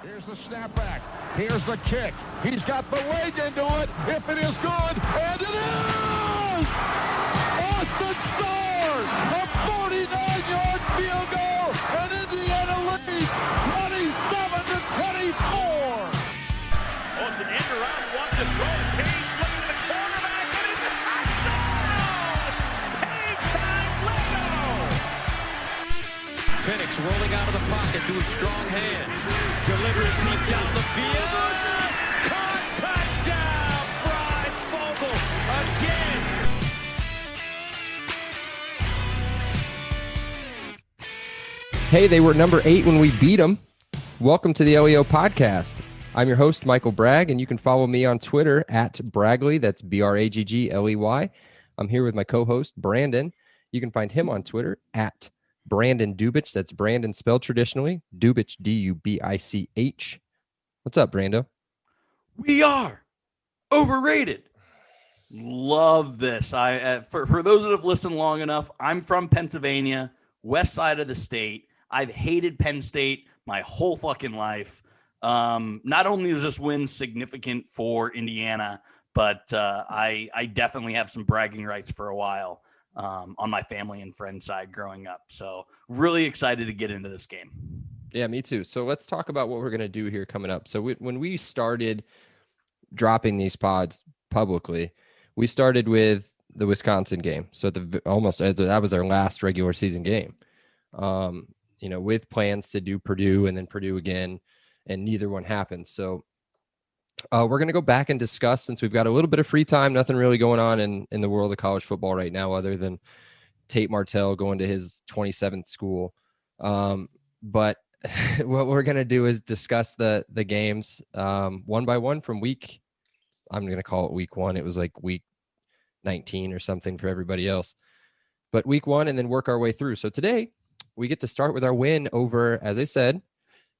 Here's the snapback. Here's the kick. He's got the leg into it. If it is good, and it is! Austin Starr, a 49-yard field goal, and Indiana leads 27-24. Oh, it's an end around one to throw. Page looking at the quarterback, and it's a touchdown! Page finds Leno! Penix rolling out of the pocket to his strong hand. Delivers deep down the field. Caught, touchdown! Fried Fogel again. Hey, they were number 8 when we beat them. Welcome to the LEO podcast. I'm your host, Michael Bragg, and you can follow me on Twitter at Bragley. That's Braggley. I'm here with my co-host, Brandon. You can find him on Twitter at Brandon Dubich. That's Brandon spelled traditionally. Dubich, D-U-B-I-C-H. What's up, Brando? We are overrated. Love this. For those that have listened long enough, I'm from Pennsylvania, west side of the state. I've hated Penn State my whole fucking life. Not only was this win significant for Indiana, but I definitely have some bragging rights for a while on my family and friend side growing up. So really excited to get into this game. Yeah, me too. So let's talk about what we're going to do here coming up. So when we started dropping these pods publicly, we started with the Wisconsin game. So that was our last regular season game. With plans to do Purdue and then Purdue again, and neither one happened. So we're going to go back and discuss, since we've got a little bit of free time, nothing really going on in the world of college football right now other than Tate Martell going to his 27th school. But what we're going to do is discuss the games one by one from I'm going to call it week 1. It was like week 19 or something for everybody else. But week 1, and then work our way through. So today we get to start with our win over, as I said,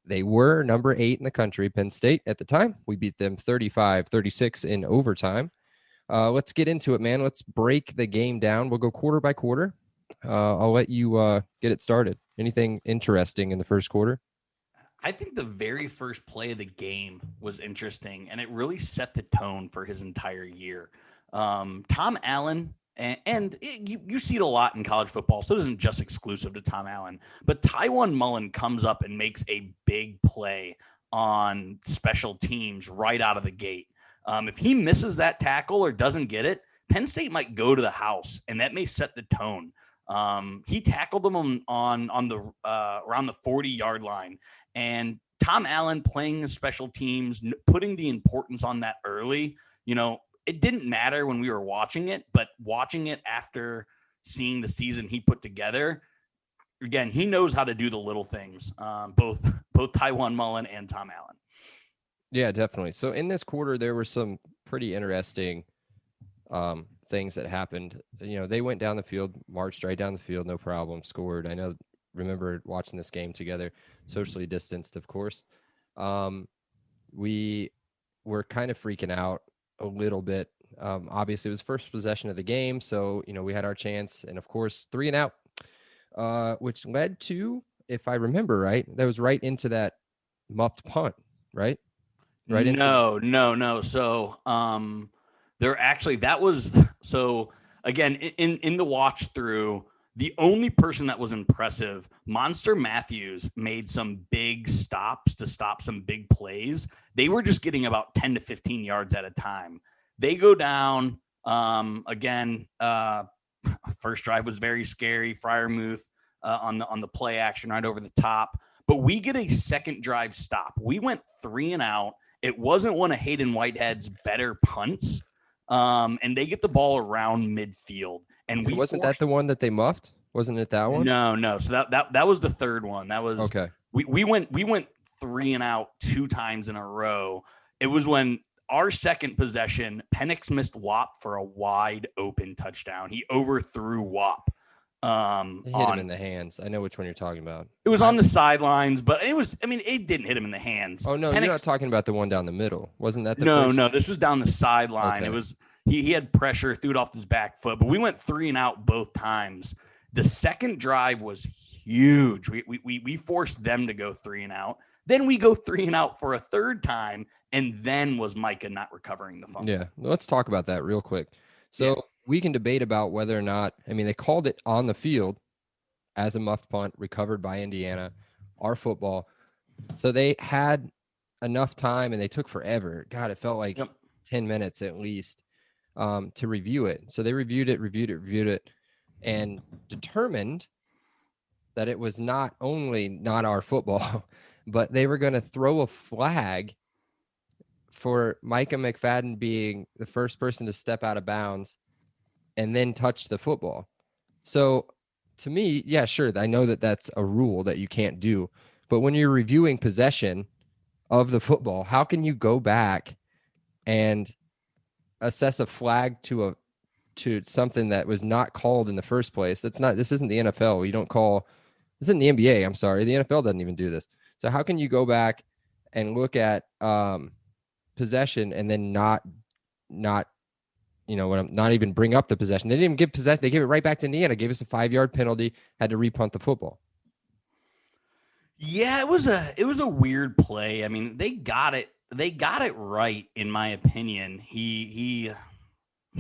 they were number 8 in the country, Penn State at the time. We beat them 35-36 in overtime. Let's get into it, man. Let's break the game down. We'll go quarter by quarter. I'll let you get it started. Anything interesting in the first quarter? I think the very first play of the game was interesting, and it really set the tone for his entire year. Tom Allen, and you see it a lot in college football, so it isn't just exclusive to Tom Allen, but Tywone Mullen comes up and makes a big play on special teams right out of the gate. If he misses that tackle or doesn't get it, Penn State might go to the house, and that may set the tone. He tackled them on the around the 40-yard line, and Tom Allen playing the special teams, putting the importance on that early. It didn't matter when we were watching it, but watching it after seeing the season he put together, again, he knows how to do the little things. Both Tywone Mullen and Tom Allen. Yeah, definitely. So in this quarter, there were some pretty interesting things that happened. They went down the field, marched right down the field, no problem, scored. Remember watching this game together, socially distanced, of course. We were kind of freaking out a little bit. Obviously, it was first possession of the game, so we had our chance, and of course, 3 and out, which led to, if I remember right, that was right into that muffed punt, right? Right. No. So again, in the watch through, the only person that was impressive, Monster Matthews made some big stops to stop some big plays. They were just getting about 10 to 15 yards at a time. They go down again. First drive was very scary. Freiermuth on the play action right over the top. But we get a second drive stop. We went 3 and out. It wasn't one of Hayden Whitehead's better punts. And they get the ball around midfield. And that the one that they muffed? Wasn't it that one? No. So that was the third one. That was okay. We went 3 and out 2 times in a row. It was when our second possession, Penix missed Wap for a wide open touchdown. He overthrew Wap. It hit him in the hands. I know which one you're talking about. It was on the sidelines, but it didn't hit him in the hands. Oh no, Penix, you're not talking about the one down the middle. Wasn't that the No, this was down the sideline. Okay. It was he had pressure, threw it off his back foot, but we went 3 and out both times. The second drive was huge. We forced them to go 3 and out. Then we go 3 and out for a third time, and then was Micah not recovering the fumble. Yeah, let's talk about that real quick. So we can debate about whether or not, I mean, they called it on the field as a muffed punt recovered by Indiana, our football. So they had enough time and they took forever. God, it felt like 10 minutes at least to review it. So they reviewed it, and determined that it was not only not our football, but they were going to throw a flag for Micah McFadden being the first person to step out of bounds and then touch the football. So to me, yeah, sure, I know that that's a rule that you can't do. But when you're reviewing possession of the football, how can you go back and assess a flag to something that was not called in the first place? This isn't the NFL. You don't call, this isn't the NBA. I'm sorry. The NFL doesn't even do this. So how can you go back and look at possession and then not even bring up the possession? They didn't even give possession. They gave it right back to Indiana, gave us a 5-yard penalty, had to repunt the football. Yeah, it was a weird play. I mean, they got it right, in my opinion. He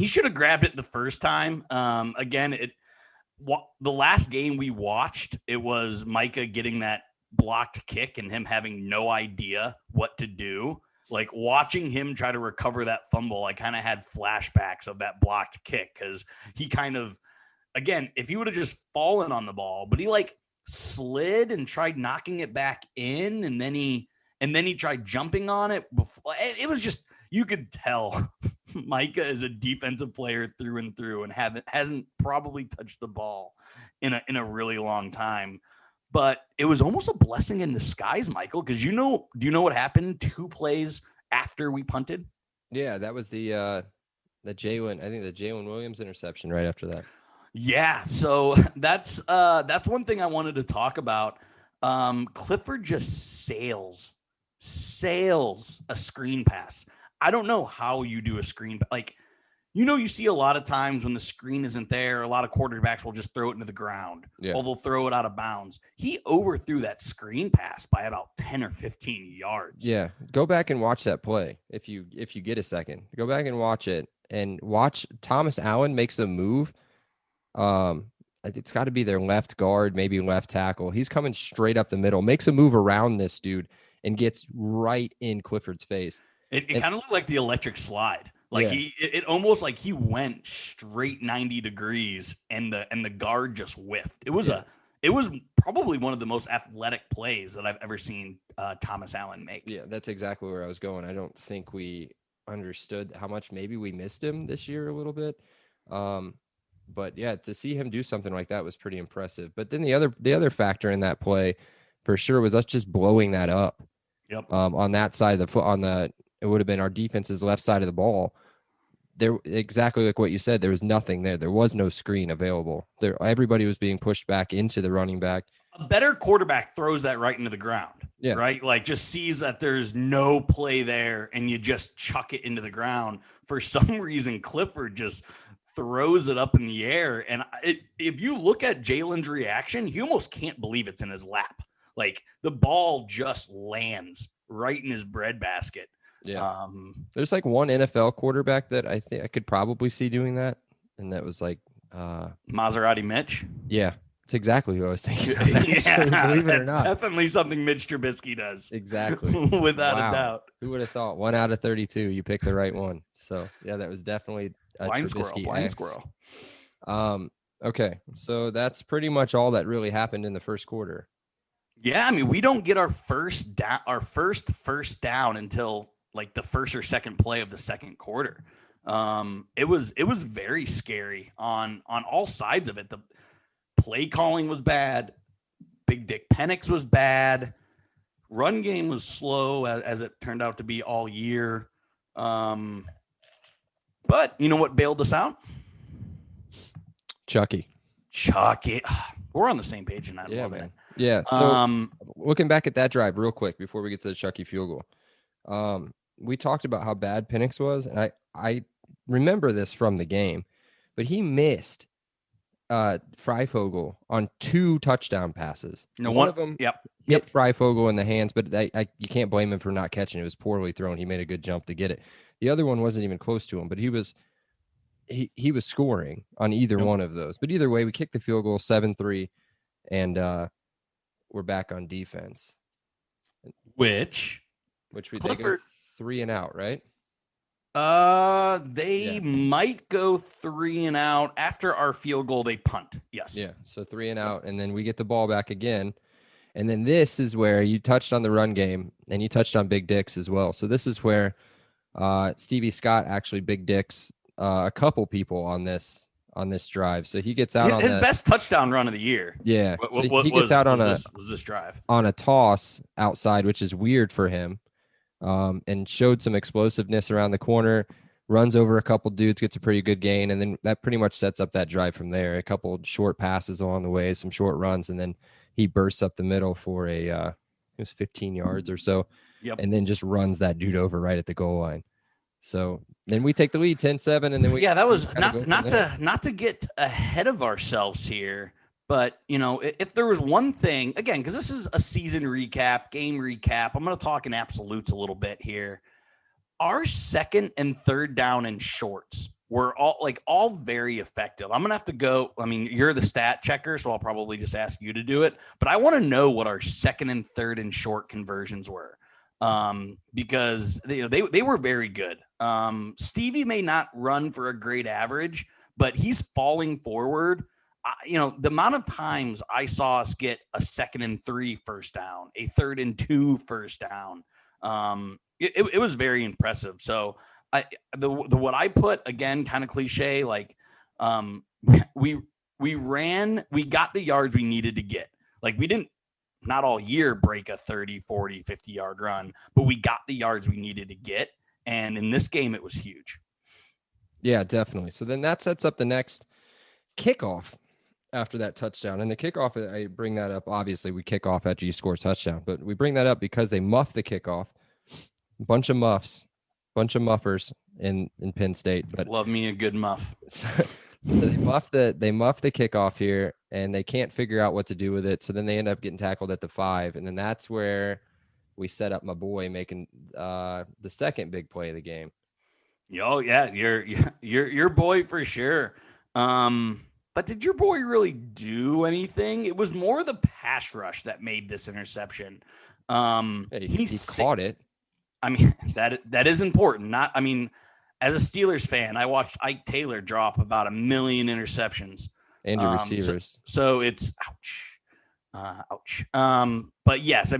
should have grabbed it the first time. Again, the last game we watched, it was Micah getting that blocked kick and him having no idea what to do. Like, watching him try to recover that fumble, I kind of had flashbacks of that blocked kick, because he kind of, again, if he would have just fallen on the ball, but he like slid and tried knocking it back in, and then he tried jumping on it before. It was just, you could tell Micah is a defensive player through and through, and hasn't probably touched the ball in a really long time. But it was almost a blessing in disguise, Michael, because do you know what happened 2 plays after we punted? Yeah, that was the Jalen Williams interception right after that. Yeah, so that's one thing I wanted to talk about. Clifford just sails a screen pass. I don't know how you do a screen, like, you see a lot of times when the screen isn't there, a lot of quarterbacks will just throw it into the ground, or they'll throw it out of bounds. He overthrew that screen pass by about 10 or 15 yards. Yeah, go back and watch that play if you get a second. Go back and watch it, and watch Thomas Allen makes a move. It's got to be their left guard, maybe left tackle. He's coming straight up the middle, makes a move around this dude, and gets right in Clifford's face. It kind of looked like the electric slide. Like, it almost like he went straight 90 degrees and the guard just whiffed. It was probably one of the most athletic plays that I've ever seen Thomas Allen make. Yeah, that's exactly where I was going. I don't think we understood how much maybe we missed him this year a little bit. But yeah, to see him do something like that was pretty impressive. But then the other factor in that play for sure was us just blowing that up. Yep. On that side of the foot, it would have been our defense's left side of the ball. There, exactly like what you said, there was nothing there. There was no screen available. Everybody was being pushed back into the running back. A better quarterback throws that right into the ground. Yeah. Right? Like, just sees that there's no play there and you just chuck it into the ground. For some reason, Clifford just throws it up in the air. And if you look at Jalen's reaction, he almost can't believe it's in his lap. Like, the ball just lands right in his breadbasket. Yeah. There's like one NFL quarterback that I think I could probably see doing that. And that was like Maserati Mitch. Yeah. It's exactly who I was thinking of, believe it or not. Definitely something Mitch Trubisky does. Exactly. Without a doubt. Who would have thought? 1 out of 32. You picked the right one. So yeah, that was definitely a blind squirrel. Okay. So that's pretty much all that really happened in the first quarter. Yeah, I mean, we don't get our first down until like the first or second play of the second quarter. It was very scary on all sides of it. The play calling was bad. Big Dick Penix was bad. Run game was slow, as it turned out to be all year. But you know what bailed us out? Chucky. We're on the same page in that. Yeah, man. Yeah. So looking back at that drive real quick before we get to the Chucky field goal, we talked about how bad Penix was, and I remember this from the game, but he missed Freifogel on 2 touchdown passes. No, One of them Yep. hit Freifogel in the hands, but you can't blame him for not catching it. It was poorly thrown. He made a good jump to get it. The other one wasn't even close to him, but he was scoring on either one of those. But either way, we kicked the field goal 7-3, and we're back on defense. Which they go Clifford 3 and out, right? They might go 3 and out after our field goal. They punt. Yes. Yeah. So 3 and out, and then we get the ball back again. And then this is where you touched on the run game, and you touched on Big Dicks as well. So this is where Stevie Scott actually Big Dicks a couple people on this drive. So he gets out on his best touchdown run of the year. Yeah. What he gets out on this drive on a toss outside, which is weird for him. And showed some explosiveness around the corner, runs over a couple dudes, gets a pretty good gain, and then that pretty much sets up that drive from there. A couple short passes along the way, some short runs, and then he bursts up the middle for it was 15 yards or so, and then just runs that dude over right at the goal line. So then we take the lead 10-7, and then that was not to get ahead of ourselves here. But, if there was one thing, again, because this is a season recap, game recap, I'm going to talk in absolutes a little bit here. Our second and third down and shorts were all very effective. I'm going to have to go. I mean, you're the stat checker, so I'll probably just ask you to do it. But I want to know what our second and third and short conversions were, because they were very good. Stevie may not run for a great average, but he's falling forward. The amount of times I saw us get a 2nd and 3 first down, a 3rd and 2 first down, it was very impressive. So what I put, again, kind of cliche, we got the yards we needed to get. Like, we didn't, not all year, break a 30, 40, 50-yard run, but we got the yards we needed to get. And in this game, it was huge. Yeah, definitely. So then that sets up the next kickoff after that touchdown. And the kickoff, I bring that up. Obviously, we kick off after you score a touchdown, but we bring that up because they muff the kickoff. Bunch of muffers in Penn State. But love me a good muff. So they muff the kickoff here, and they can't figure out what to do with it. So then they end up getting tackled at the 5, and then that's where we set up my boy making the second big play of the game. Oh yeah, your boy for sure. But did your boy really do anything? It was more the pass rush that made this interception. He caught it. I mean, that is important. As a Steelers fan, I watched Ike Taylor drop about 1 million interceptions. And your receivers. So it's ouch. But yes,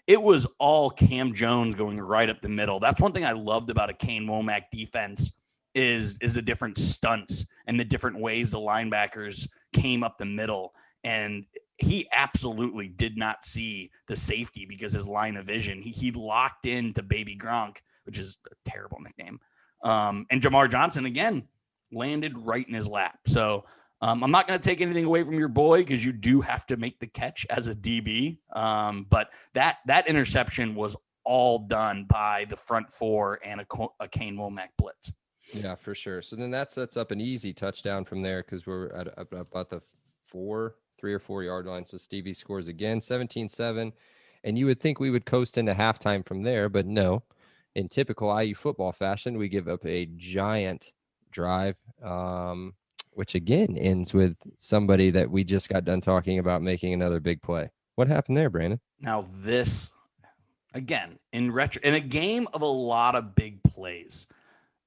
it was all Cam Jones going right up the middle. That's one thing I loved about a Kane Womack defense is the different stunts and the different ways the linebackers came up the middle. And he absolutely did not see the safety because his line of vision, he locked into Baby Gronk, which is a terrible nickname. And Jamar Johnson, again, landed right in his lap. So I'm not going to take anything away from your boy because you do have to make the catch as a DB. But that interception was all done by the front four and a Kane Womack blitz. Yeah, for sure. So then that sets up an easy touchdown from there because we're at about the 3 or 4 yard line. So Stevie scores again, 17-7. And you would think we would coast into halftime from there, but no. In typical IU football fashion, we give up a giant drive, which again ends with somebody that we just got done talking about making another big play. What happened there, Brandon? Now this, again, in a game of a lot of big plays,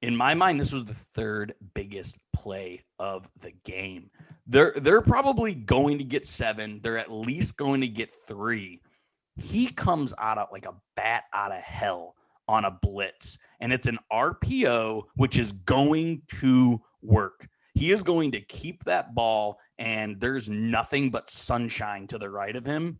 in my mind, this was the third biggest play of the game. They're probably going to get 7. They're at least going to get 3. He comes out of like a bat out of hell on a blitz, and it's an RPO, which is going to work. He is going to keep that ball, and there's nothing but sunshine to the right of him,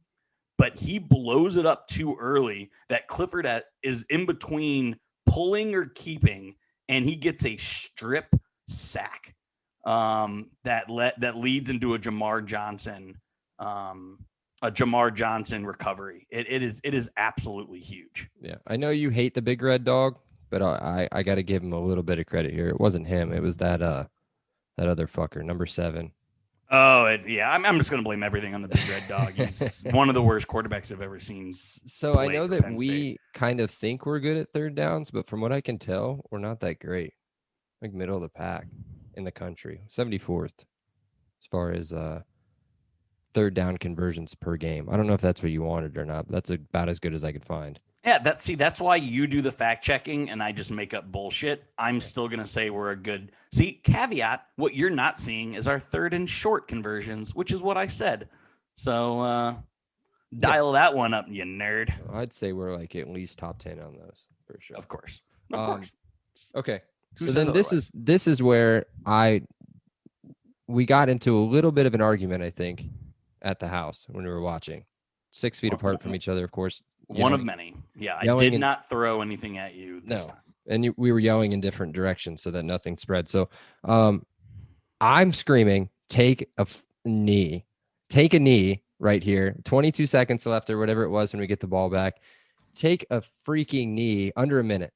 but he blows it up too early that Clifford is in between pulling or keeping, and he gets a strip sack that leads into a Jamar Johnson recovery. It is absolutely huge. Yeah, I know you hate the big red dog, but I got to give him a little bit of credit here. It wasn't him. It was that other fucker, number 7. Yeah. I'm just going to blame everything on the big red dog. He's one of the worst quarterbacks I've ever seen. So I play know for that Penn we State. kind of think we're good at third downs, but from what I can tell, we're not that great. Like middle of the pack in the country, 74th as far as third down conversions per game. I don't know if that's what you wanted or not. But that's about as good as I could find. Yeah, that's why you do the fact checking and I just make up bullshit. I'm still gonna say we're a good caveat. What you're not seeing is our third and short conversions, which is what I said. So dial that one up, you nerd. I'd say we're like at least top 10 on those for sure. Of course. Of course. Okay. Who So says then otherwise? this is where we got into a little bit of an argument, I think, at the house when we were watching. 6 feet apart from each other, of course. One of many. Yeah, I yelling did not throw anything at you this time. And we were yelling in different directions so that nothing spread. So I'm screaming, take a knee right here. 22 seconds left or whatever it was when we get the ball back. Take a freaking knee under a minute.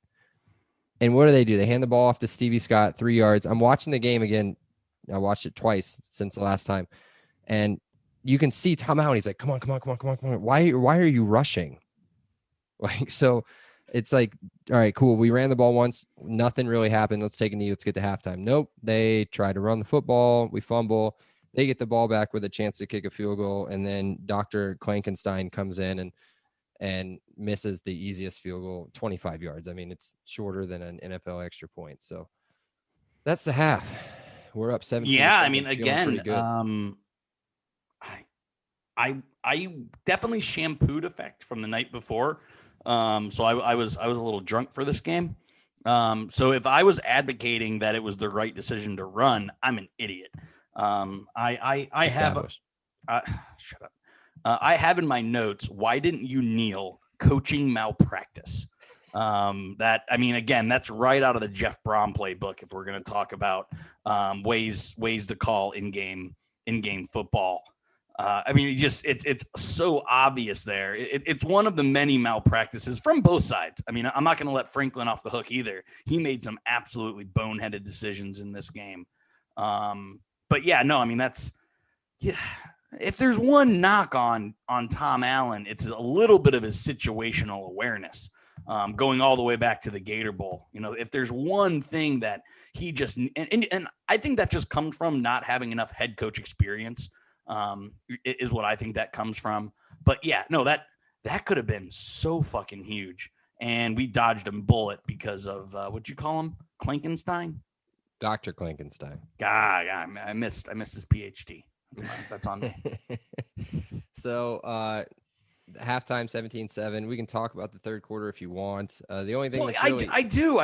And what do? They hand the ball off to Stevie Scott, 3 yards. I'm watching the game again. I watched it twice since the last time. And you can see Tom Allen. He's like, come on. Why are you rushing? Like, so it's like, all right, cool. We ran the ball once. Nothing really happened. Let's take a knee. Let's get to halftime. Nope. They try to run the football. We fumble. They get the ball back with a chance to kick a field goal. And then Dr. Klankenstein comes in and misses the easiest field goal, 25 yards. I mean, it's shorter than an NFL extra point. So that's the half. We're up 17. Yeah, I mean, again, I definitely shampooed effect from the night before. So I was a little drunk for this game. So if I was advocating that it was the right decision to run, I'm an idiot. I have shut up. I have in my notes, why didn't you kneel? Coaching malpractice. Again, that's right out of the Jeff Brom playbook. If we're going to talk about ways to call in-game football. It's so obvious there. It's one of the many malpractices from both sides. I mean, I'm not going to let Franklin off the hook either. He made some absolutely boneheaded decisions in this game. But yeah, no, I mean, if there's one knock on Tom Allen, it's a little bit of his situational awareness, going all the way back to the Gator Bowl. You know, if there's one thing that he just and I think that just comes from not having enough head coach experience, is what I think that comes from. But yeah, no, that could have been so fucking huge, and we dodged a bullet because of what'd you call him, Klankenstein? Dr. Klankenstein. God, I missed his PhD. That's on me. So halftime 17-7. We can talk about the third quarter if you want. The only thing I do.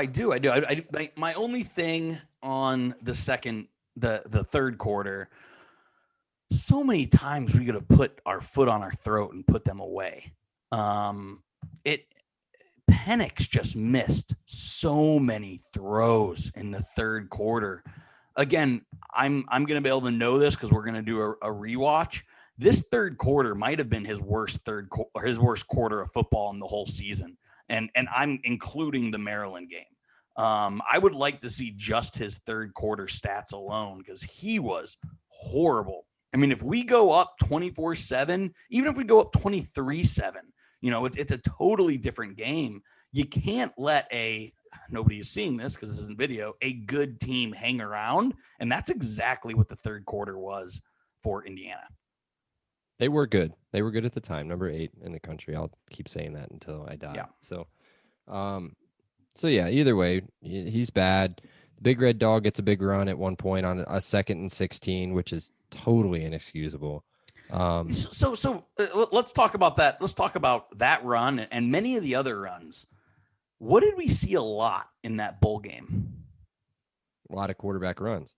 My only thing on the third quarter, so many times we could have put our foot on our throat and put them away. Penix just missed so many throws in the third quarter. Again, I'm going to be able to know this because we're going to do a rewatch. This third quarter might have been his worst quarter of football in the whole season, and I'm including the Maryland game. I would like to see just his third quarter stats alone because he was horrible. I mean, if we go up 24-7, even if we go up 23-7, you know, it's a totally different game. You can't let nobody is seeing this because this isn't video, a good team hang around. And that's exactly what the third quarter was for Indiana. They were good. They were good at the time. Number 8 in the country. I'll keep saying that until I die. Yeah. So yeah, either way, he's bad. The Big Red Dog gets a big run at one point on a 2nd and 16, which is totally inexcusable. So let's talk about that. Let's talk about that run and many of the other runs. What did we see a lot in that bowl game? A lot of quarterback runs.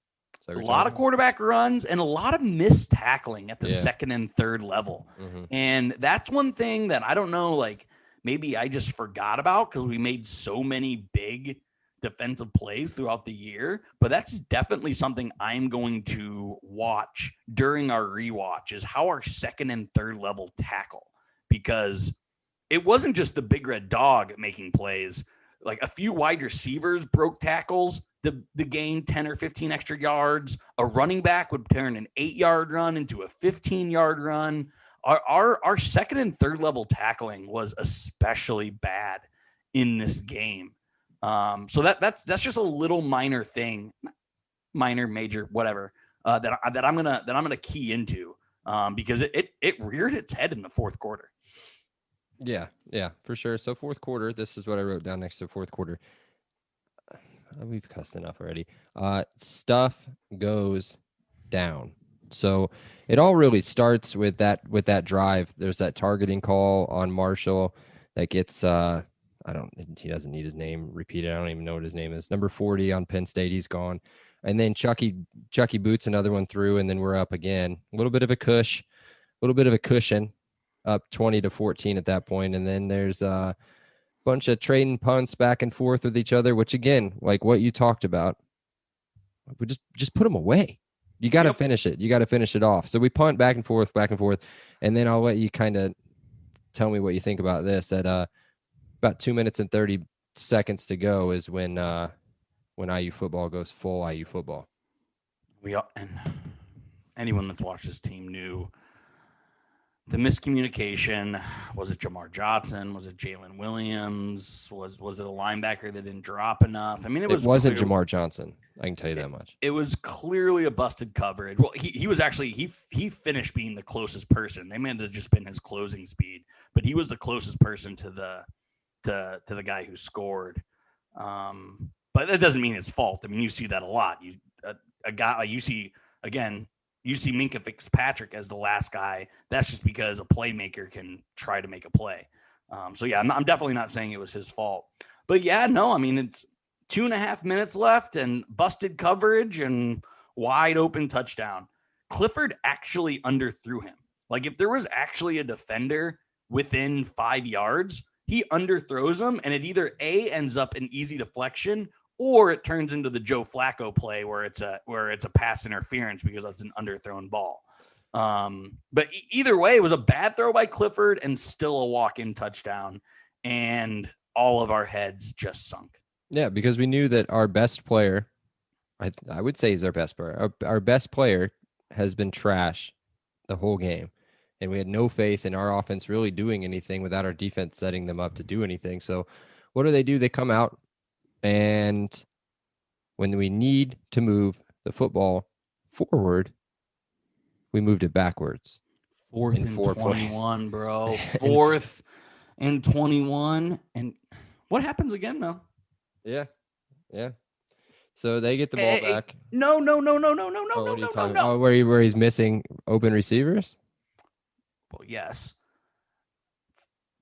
A lot of quarterback runs and a lot of missed tackling at the second and third level. Mm-hmm. And that's one thing that I don't know, like maybe I just forgot about because we made so many big defensive plays throughout the year, but that's definitely something I'm going to watch during our rewatch is how our second and third level tackle, because it wasn't just the Big Red Dog making plays. Like a few wide receivers broke tackles the gain 10 or 15 extra yards. A running back would turn an 8-yard run into a 15-yard run. Our second and third level tackling was especially bad in this game. So that's just a little minor thing, minor, major, whatever, that I'm gonna key into because it reared its head in the fourth quarter. Yeah, for sure. So fourth quarter, this is what I wrote down next to fourth quarter. We've cussed enough already. Stuff goes down. So it all really starts with that drive. There's that targeting call on Marshall that gets he doesn't need his name repeated. I don't even know what his name is. Number 40 on Penn State, he's gone. And then Chucky boots another one through, and then we're up again. A little bit of a cushion, up 20-14 at that point. And then there's a bunch of trading punts back and forth with each other, which again, like what you talked about, we just put them away. You got to finish it. You got to finish it off. So we punt back and forth. And then I'll let you kind of tell me what you think about this. At about 2 minutes and 30 seconds to go is when IU football goes full IU football. And anyone that's watched this team knew the miscommunication. Was it Jamar Johnson? Was it Jalen Williams? Was it a linebacker that didn't drop enough? I mean, it wasn't Jamar Johnson. I can tell you that much. It was clearly a busted coverage. Well, he was actually he finished being the closest person. They may have just been his closing speed, but he was the closest person to the guy who scored. But that doesn't mean it's fault. I mean, you see that a lot. You see Minkah Fitzpatrick as the last guy. That's just because a playmaker can try to make a play. So yeah, I'm definitely not saying it was his fault. But yeah, no, I mean, it's 2.5 minutes left and busted coverage and wide open touchdown. Clifford actually underthrew him. Like if there was actually a defender within 5 yards, he underthrows him, and it either A, ends up an easy deflection, or it turns into the Joe Flacco play where it's a pass interference because that's an underthrown ball. But either way, it was a bad throw by Clifford and still a walk-in touchdown, and all of our heads just sunk. Yeah, because we knew that our best player, I would say he's our best player. Our best player has been trash the whole game. And we had no faith in our offense really doing anything without our defense setting them up to do anything. So what do? They come out, and when we need to move the football forward, we moved it backwards. 4th and 21, bro. 4th and 21. And what happens again, though? Yeah. So they get the ball back. No. Oh, where he's missing open receivers? Well, yes.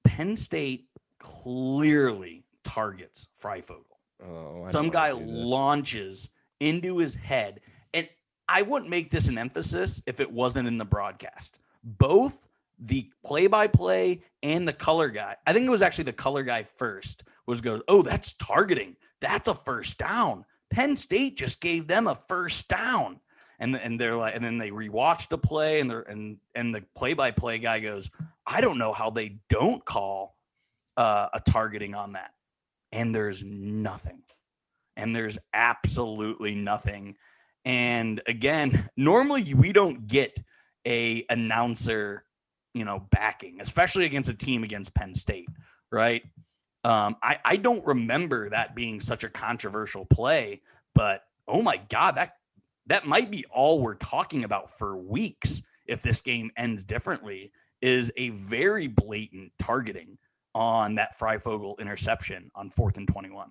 Penn State clearly targets Freifogel. Some guy launches into his head. And I wouldn't make this an emphasis if it wasn't in the broadcast. Both the play-by-play and the color guy, I think it was actually the color guy first, goes, oh, that's targeting. That's a first down. Penn State just gave them a first down. And they're like, and then they rewatch the play, and the play-by-play guy goes, I don't know how they don't call a targeting on that. And there's nothing. And there's absolutely nothing. And again, normally we don't get a announcer, backing, especially against a team against Penn State, right? I don't remember that being such a controversial play, but oh my God, that might be all we're talking about for weeks if this game ends differently, is a very blatant targeting on that Freifogel interception on 4th and 21.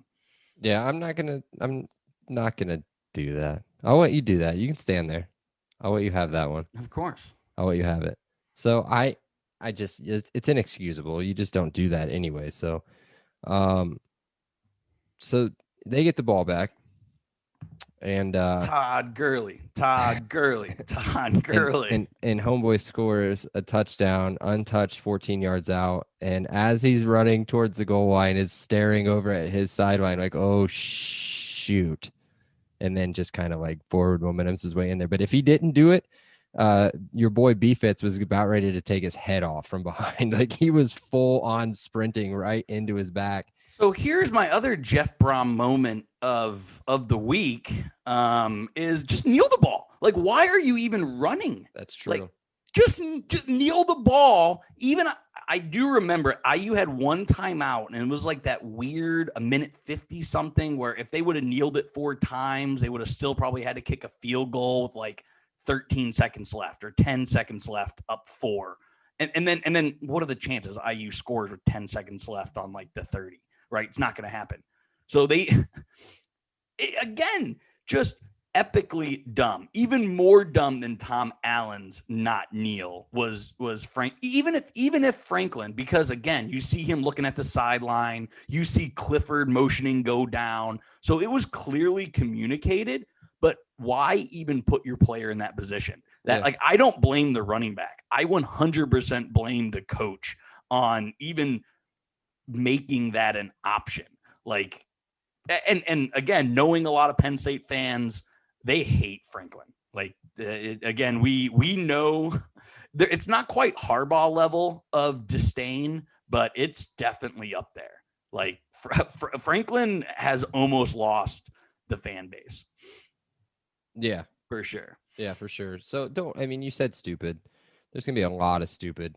Yeah, I'm not gonna do that. I'll let you do that. You can stand there. I'll let you have that one. Of course. I'll let you have it. So it's inexcusable. You just don't do that anyway. So they get the ball back. And Todd Gurley. And Homeboy scores a touchdown, untouched, 14 yards out. And as he's running towards the goal line, is staring over at his sideline like, oh, shoot. And then just kind of like forward momentum's his way in there. But if he didn't do it, your boy B-Fitz was about ready to take his head off from behind. Like he was full on sprinting right into his back. So here's my other Jeff Brom moment of the week, is just kneel the ball. Like, why are you even running? That's true. Like, just kneel the ball. Even I do remember IU had one timeout, and it was like that weird a minute 50 something where if they would have kneeled it 4 times, they would have still probably had to kick a field goal with like 13 seconds left or 10 seconds left, up 4. And then what are the chances IU scores with 10 seconds left on like the 30? Right? It's not going to happen. So again, just epically dumb. Even more dumb than Tom Allen's not kneel was Frank. Even if Franklin, because again, you see him looking at the sideline, you see Clifford motioning go down. So it was clearly communicated, but why even put your player in that position? Like, I don't blame the running back. I 100% blame the coach on even making that an option. Like, and again, knowing a lot of Penn State fans, they hate Franklin. Like, again, we know it's not quite Harbaugh level of disdain, but it's definitely up there. Like, Franklin has almost lost the fan base. Yeah, for sure. Yeah, for sure. So you said stupid. There's gonna be a lot of stupid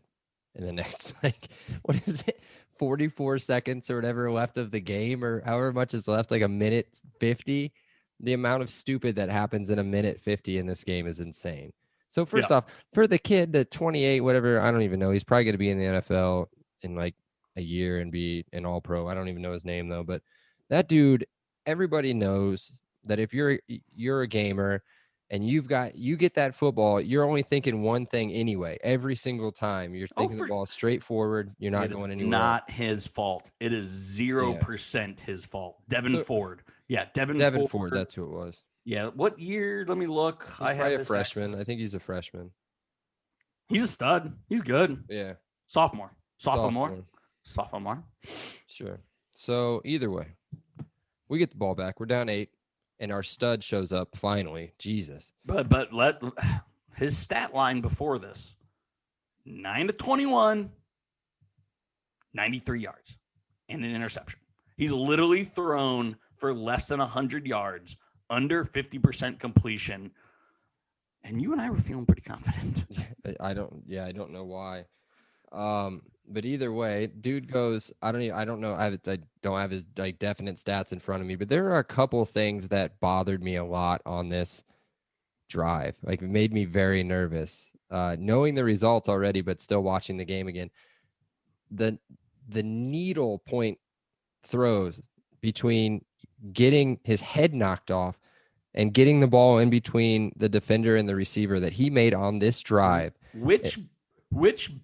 in the next, like, what is it, 44 seconds or whatever left of the game, or however much is left, like a minute 50. The amount of stupid that happens in a minute 50 in this game is insane. So first off, for the kid, the 28, whatever, I don't even know. He's probably going to be in the NFL in like a year and be an all-pro. I don't even know his name though, but that dude, everybody knows that if you're a gamer and you get that football, you're only thinking one thing anyway. Every single time you're thinking the ball straight forward. You're not going anywhere. Not his fault. It is 0% his fault. Devin Ford. Yeah, Devin Ford. That's who it was. Yeah. What year? Let me look. He's probably a freshman. I think he's a freshman. He's a stud. He's good. Yeah. Sophomore. Sure. So either way, we get the ball back. We're down 8. And our stud shows up finally. Jesus. But his stat line before this: 9-21, 93 yards, and an interception. He's literally thrown for less than 100 yards, under 50% completion. And you and I were feeling pretty confident. I don't know why. But either way, dude goes, I don't know. I don't have his like definite stats in front of me, but there are a couple things that bothered me a lot on this drive. Like, it made me very nervous, knowing the results already, but still watching the game again. The needle point throws between getting his head knocked off and getting the ball in between the defender and the receiver that he made on this drive. Which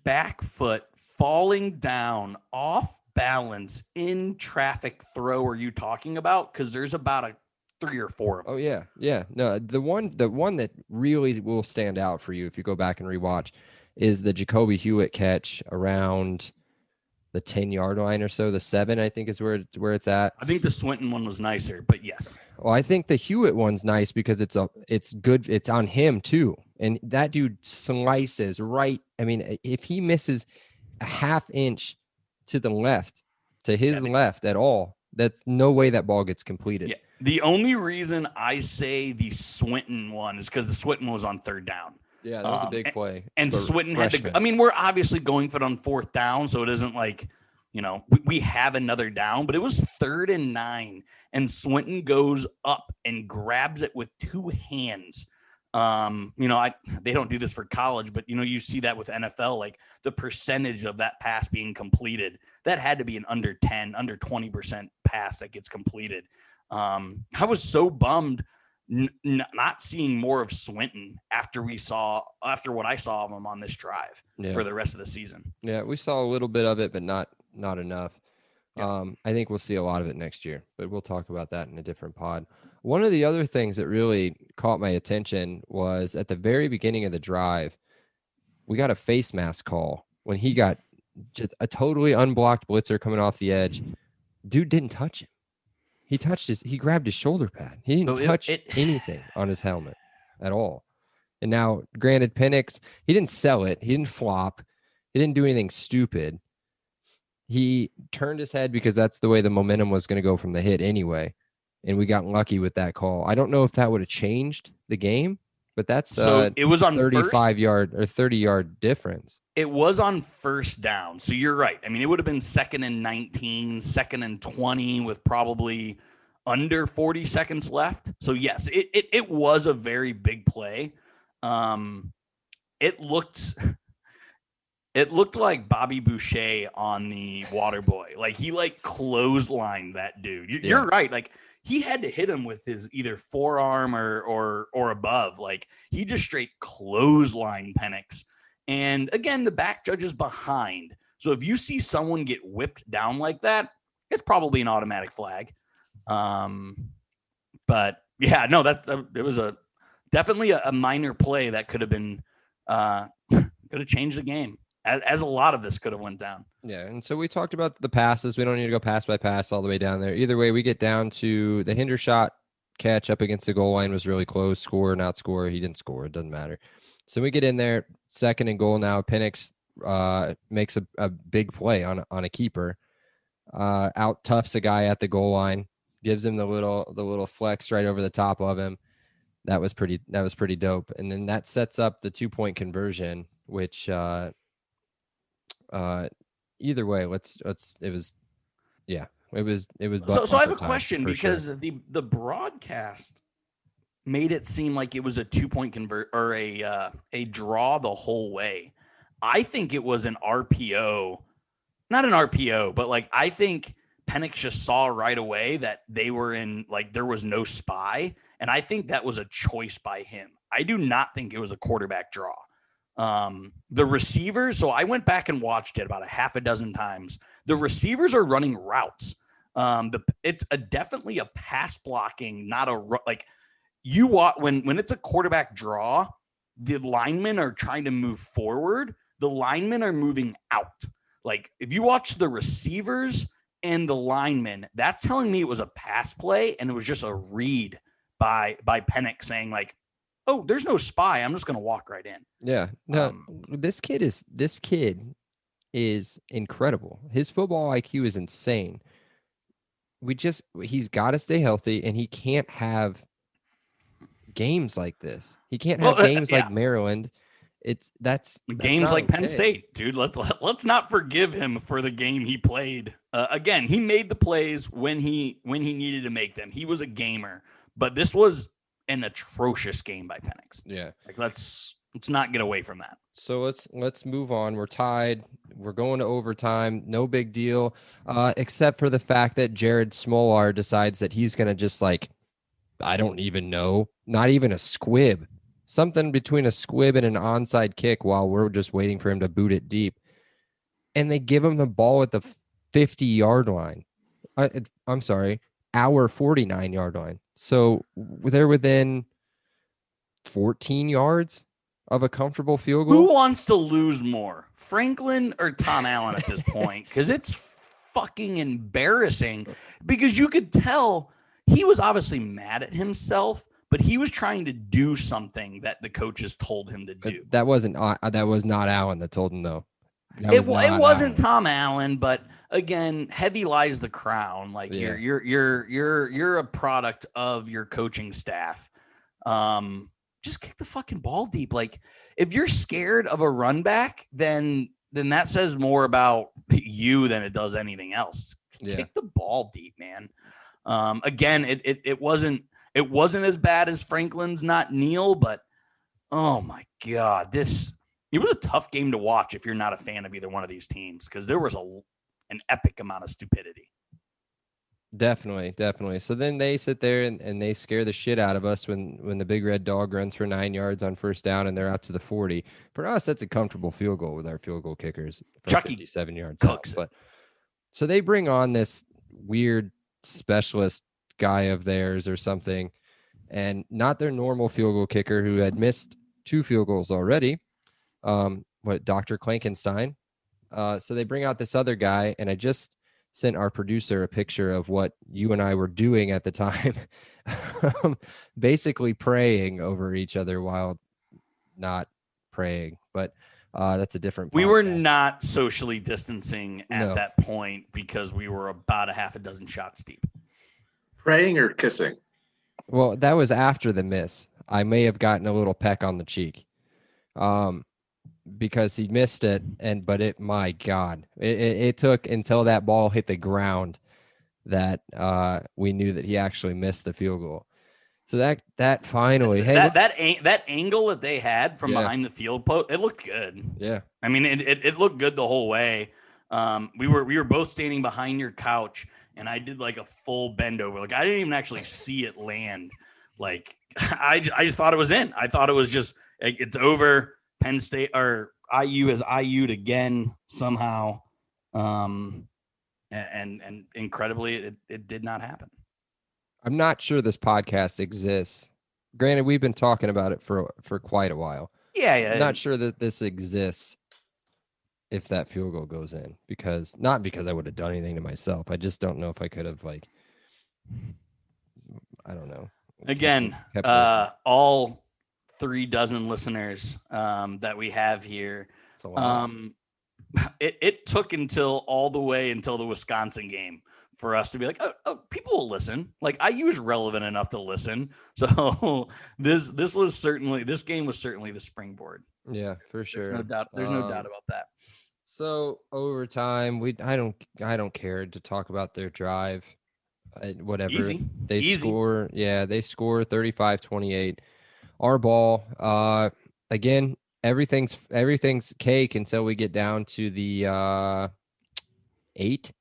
back foot falling down off balance in traffic throw are you talking about? Because there's about a 3 or 4 of them. Oh yeah. No, the one that really will stand out for you if you go back and rewatch is the Jacoby Hewitt catch around the 10-yard line or so. The 7, I think, is where it's at. I think the Swinton one was nicer, but yes. Well, I think the Hewitt one's nice because it's good. It's on him too, and that dude slices right. I mean, if he misses a half inch to the left, to his left at all, that's no way that ball gets completed. Yeah. The only reason I say the Swinton one is because the Swinton was on 3rd down. Yeah, that was a big play. And Swinton had to, I mean, we're obviously going for it on 4th down, so it isn't like, we have another down, but it was 3rd and 9, and Swinton goes up and grabs it with 2 hands. They don't do this for college, but you see that with NFL, like the percentage of that pass being completed, that had to be an under 20% pass that gets completed. I was so bummed not seeing more of Swinton after what I saw of him on this drive for the rest of the season. Yeah, we saw a little bit of it, but not enough. Yeah. I think we'll see a lot of it next year, but we'll talk about that in a different pod. One of the other things that really caught my attention was at the very beginning of the drive, we got a face mask call when he got just a totally unblocked blitzer coming off the edge. Dude didn't touch him. He grabbed his shoulder pad. He didn't touch anything on his helmet at all. And now, granted, Penix, he didn't sell it. He didn't flop. He didn't do anything stupid. He turned his head because that's the way the momentum was going to go from the hit anyway. And we got lucky with that call. I don't know if that would have changed the game, but that's So it was on 35-yard or 30-yard difference. It was on first down. So you're right. I mean, it would have been 2nd and 19, 2nd and 20 with probably under 40 seconds left. So yes, it was a very big play. It looked like Bobby Boucher on the Waterboy. Like he clotheslined that dude. You're right. Like he had to hit him with his either forearm or above. Like he just straight clotheslined Penix. And again, the back judge is behind. So if you see someone get whipped down like that, it's probably an automatic flag. But yeah, no, it was definitely a minor play that could have been could have changed the game, as a lot of this could have went down. Yeah, and so we talked about the passes. We don't need to go pass by pass all the way down there. Either way, we get down to the Hendershot catch up against the goal line was really close. Score, not score. He didn't score. It doesn't matter. So we get in there, 2nd and goal now. Penix makes a big play on a keeper. Out toughs a guy at the goal line, gives him the little flex right over the top of him. That was pretty dope. And then that sets up the 2-point conversion, which either way, it was. So I have a question because the broadcast made it seem like it was a 2-point convert or a draw the whole way. I think it was an RPO, not an RPO, but I think Penix just saw right away that they were in, there was no spy. And I think that was a choice by him. I do not think it was a quarterback draw. The receivers, so I went back and watched it about a half a dozen times. The receivers are running routes. It's definitely a pass blocking, not you want when it's a quarterback draw, the linemen are trying to move forward. The linemen are moving out. If you watch the receivers and the linemen, that's telling me it was a pass play and it was just a read by Penix saying oh, there's no spy. I'm just going to walk right in. Yeah. No, this kid is incredible. His football IQ is insane. He's got to stay healthy, and he can't have games like this. He can't have games like Maryland. That's games like okay. Penn State, dude. Let's not forgive him for the game he played. Again, he made the plays when he needed to make them. He was a gamer, but this was an atrocious game by Penix. Yeah, let's not get away from that. So let's move on. We're tied. We're going to overtime. No big deal, except for the fact that Jared Smolar decides that he's gonna just I don't even know, not even a squib. Something between a squib and an onside kick while we're just waiting for him to boot it deep. And they give him the ball at the 50-yard line. I'm sorry, our 49-yard line. So they're within 14 yards of a comfortable field goal. Who wants to lose more, Franklin or Tom Allen at this point? Because it's fucking embarrassing, because you could tell he was obviously mad at himself, but he was trying to do something that the coaches told him to do. That was not Allen that told him, though. It wasn't Tom Allen, but again, heavy lies the crown. You're a product of your coaching staff. Just kick the fucking ball deep. If you're scared of a run back, then that says more about you than it does anything else. Kick the ball deep, man. Again, it wasn't as bad as Franklin's not kneel, but oh my God, it was a tough game to watch if you're not a fan of either one of these teams, because there was an epic amount of stupidity. Definitely. So then they sit there and they scare the shit out of us when the big red dog runs for 9 yards on first down and they're out to the 40. For us, that's a comfortable field goal with our field goal kickers. Chucky 57 yards. cooks. But so they bring on this weird specialist guy of theirs or something, and not their normal field goal kicker who had missed 2 field goals already. Dr. Klankenstein. So they bring out this other guy, and I just sent our producer a picture of what you and I were doing at the time, basically praying over each other while not praying, but that's a different We were podcast. not socially distancing at No. that point because we were about a half a dozen shots deep. Praying or kissing? Well, that was after the miss. I may have gotten a little peck on the cheek. Because he missed it, but my God, it took until that ball hit the ground that we knew that he actually missed the field goal. So that finally, that angle that they had from behind the field post, it looked good. Yeah, I mean, it looked good the whole way. We were both standing behind your couch, and I did like a full bend over. Like I didn't even actually see it land. Like I just thought it was in. I thought it was just like, it's over. Penn State or IU has IU'd again somehow, and incredibly, it did not happen. I'm not sure this podcast exists. Granted, we've been talking about it for quite a while. Yeah. I'm not sure that this exists if that field goal goes in, not because I would have done anything to myself. I just don't know if I could have, like, I don't know. Again, all 36 listeners that we have here. It took all the way until the Wisconsin game for us to be like, oh, people will listen. Like IU is relevant enough to listen. So this game was certainly the springboard. Yeah, for sure. There's no doubt. There's no doubt about that. So overtime, I don't care to talk about their drive. Whatever. Easy. They score 35-28. Our ball, again, everything's cake until we get down to the 8.